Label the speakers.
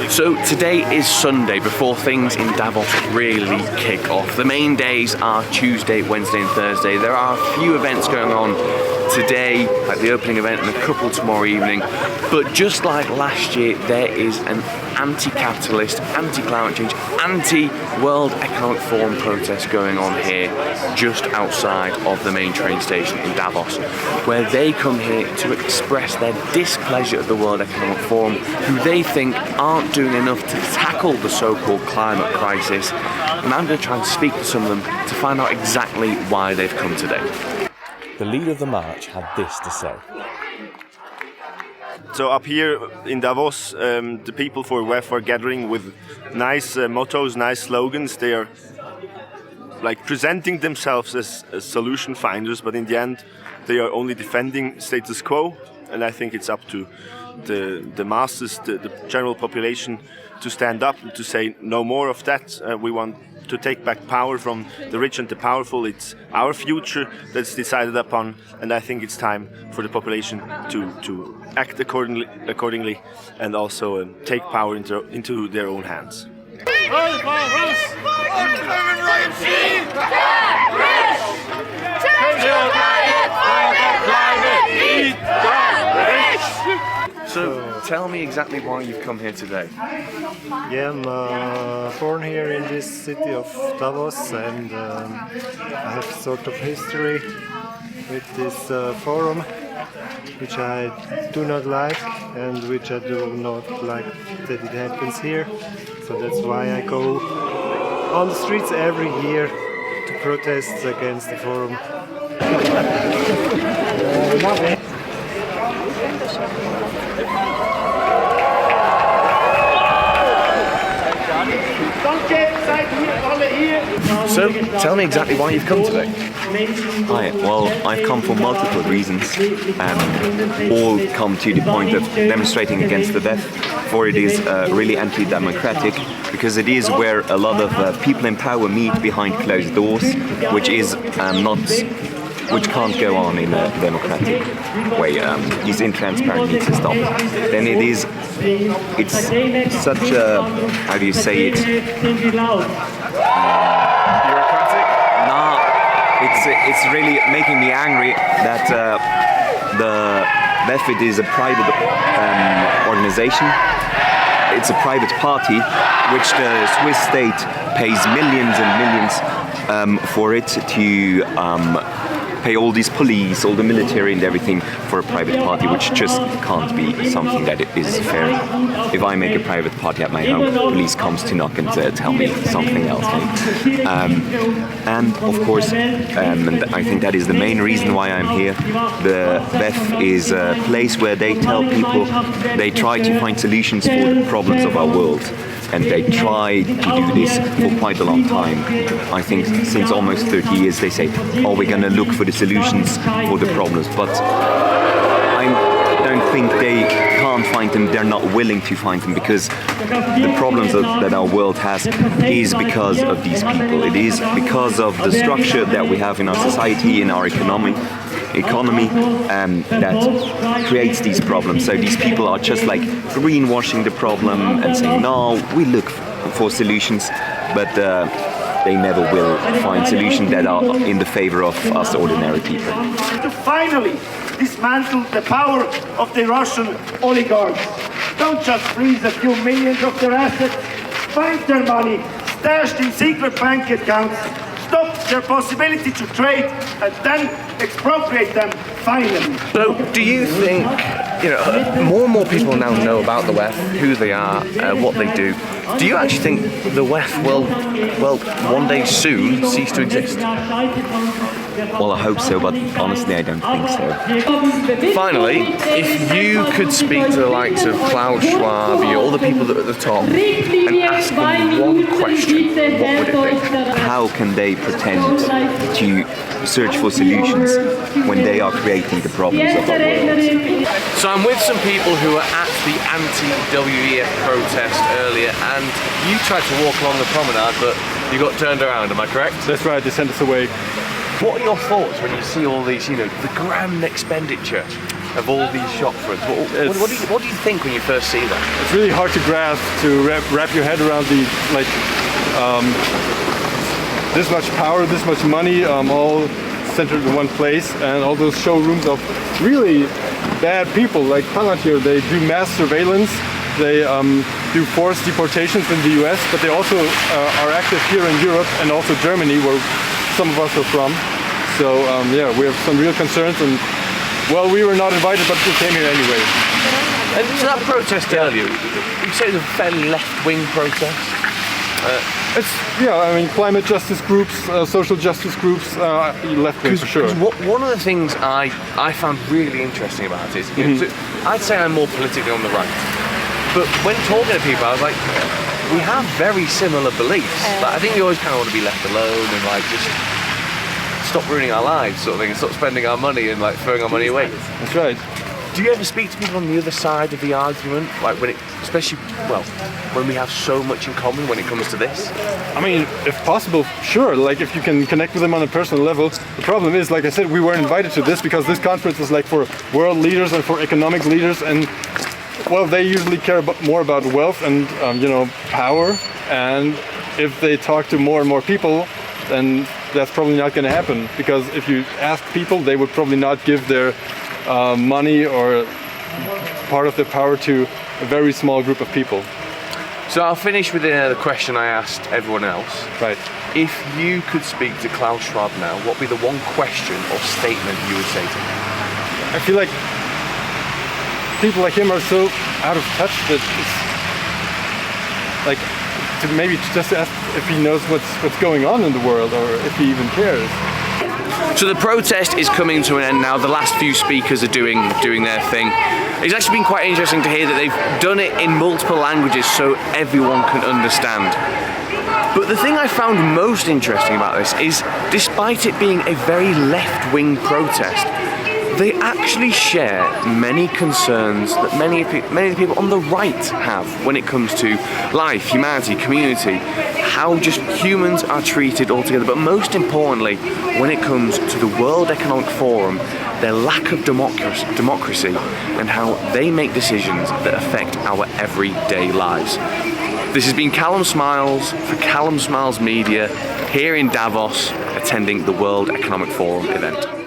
Speaker 1: So today is Sunday before things in Davos really kick off. The main days are Tuesday, Wednesday and Thursday. There are a few events going on today, like the opening event and a couple tomorrow evening. But just like last year, there is an anti-capitalist, anti-climate change, anti-World Economic Forum protest going on here just outside of the main train station in Davos, where they come here to express their displeasure of the World Economic Forum, who they think aren't doing enough to tackle the so-called climate crisis. And I'm going to try and speak to some of them to find out exactly why they've come today.
Speaker 2: The leader of the march had this to say.
Speaker 3: So up here in Davos, the people for WEF are gathering with nice mottos, nice slogans. They are like presenting themselves as solution finders, but in the end they are only defending status quo. And I think it's up to the masses, the general population, to stand up and to say no more of that. We want to take back power from the rich and the powerful. It's our future that's decided upon, and I think it's time for the population to act accordingly and also take power into their own hands.
Speaker 1: So tell me exactly why you've come here today.
Speaker 4: Yeah, I'm born here in this city of Davos, and I have sort of history with this forum, which I do not like and which I do not like that it happens here. So that's why I go on the streets every year to protest against the forum.
Speaker 1: So tell me exactly why you've come today.
Speaker 5: Hi, well, I've come for multiple reasons, all come to the point of demonstrating against the WEF, for it is really anti-democratic, because it is where a lot of people in power meet behind closed doors, which is which can't go on in a democratic way. These intransparent needs to stop. Then it's such a, how do you say it? It's really making me angry that the WEF is a private organization. It's a private party which the Swiss state pays millions and millions for it to pay all these police, all the military and everything for a private party, which just can't be something that is fair. If I make a private party at my home, police comes to knock and tell me something else. And of course, and I think that is the main reason why I'm here. The WEF is a place where they tell people, they try to find solutions for the problems of our world. And they try to do this for quite a long time. I think since almost 30 years they say, oh, we're going to look for the solutions for the problems. But I don't think they can't find them, they're not willing to find them, because the problems that our world has is because of these people. It is because of the structure that we have in our society, in our economy that creates these problems. So these people are just like greenwashing the problem and saying, no, we look for solutions, but they never will find solutions that are in the favor of us ordinary people.
Speaker 6: To finally dismantle the power of the Russian oligarchs. Don't just freeze a few millions of their assets, find their money stashed in secret bank accounts, stop their possibility to trade, and then expropriate them finally.
Speaker 1: So do you think, more and more people now know about the WEF, who they are, what they do. Do you actually think the WEF will, one day soon cease to exist?
Speaker 5: Well, I hope so, but honestly, I don't think so.
Speaker 1: Finally, if you could speak to the likes of Klaus Schwab, all the people that are at the top, and ask them one question, what would it be?
Speaker 5: How can they pretend to search for solutions when they are creating the problems of our world?
Speaker 1: So I'm with some people who were at the Anti-WEF protest earlier, and you tried to walk along the promenade, but you got turned around, am I correct?
Speaker 7: That's right, they sent us away.
Speaker 1: What are your thoughts when you see all these, the grand expenditure of all these shop fronts. What do you think when you first see that?
Speaker 7: It's really hard to grasp, to wrap your head around the this much power, this much money, all centered in one place, and all those showrooms of really bad people like Palantir. They do mass surveillance, they do forced deportations in the US, but they also are active here in Europe and also Germany, where some of us are from. So yeah, we have some real concerns, and well, we were not invited, but we came here anyway.
Speaker 1: And so that protest earlier, you say it was a fairly left-wing protest?
Speaker 7: I mean, climate justice groups, social justice groups, left-wing for sure.
Speaker 1: One of the things I found really interesting about it is, you know, I'd say I'm more politically on the right, but when talking to people, I was like, we have very similar beliefs. Like, I think we always kind of want to be left alone and like just stop ruining our lives, sort of thing, and stop spending our money and like throwing our money away.
Speaker 7: That's right.
Speaker 1: Do you ever speak to people on the other side of the argument, like when when we have so much in common when it comes to this?
Speaker 7: I mean, if possible, sure. Like if you can connect with them on a personal level. The problem is, like I said, we weren't invited to this because this conference is like for world leaders and for economic leaders, and well, they usually care more about wealth and power. And if they talk to more and more people, then that's probably not going to happen, because if you ask people, they would probably not give their money or part of their power to a very small group of people.
Speaker 1: So I'll finish with the question I asked everyone else.
Speaker 7: Right.
Speaker 1: If you could speak to Klaus Schwab now, what would be the one question or statement you would say to him?
Speaker 7: I feel like people like him are so out of touch that it's like maybe just ask if he knows what's going on in the world, or if he even cares.
Speaker 1: So the protest is coming to an end now. The last few speakers are doing their thing. It's actually been quite interesting to hear that they've done it in multiple languages so everyone can understand. But the thing I found most interesting about this is, despite it being a very left-wing protest, they actually share many concerns that many of the people on the right have when it comes to life, humanity, community, how just humans are treated altogether. But most importantly, when it comes to the World Economic Forum, their lack of democracy and how they make decisions that affect our everyday lives. This has been Callum Smiles for Callum Smiles Media here in Davos, attending the World Economic Forum event.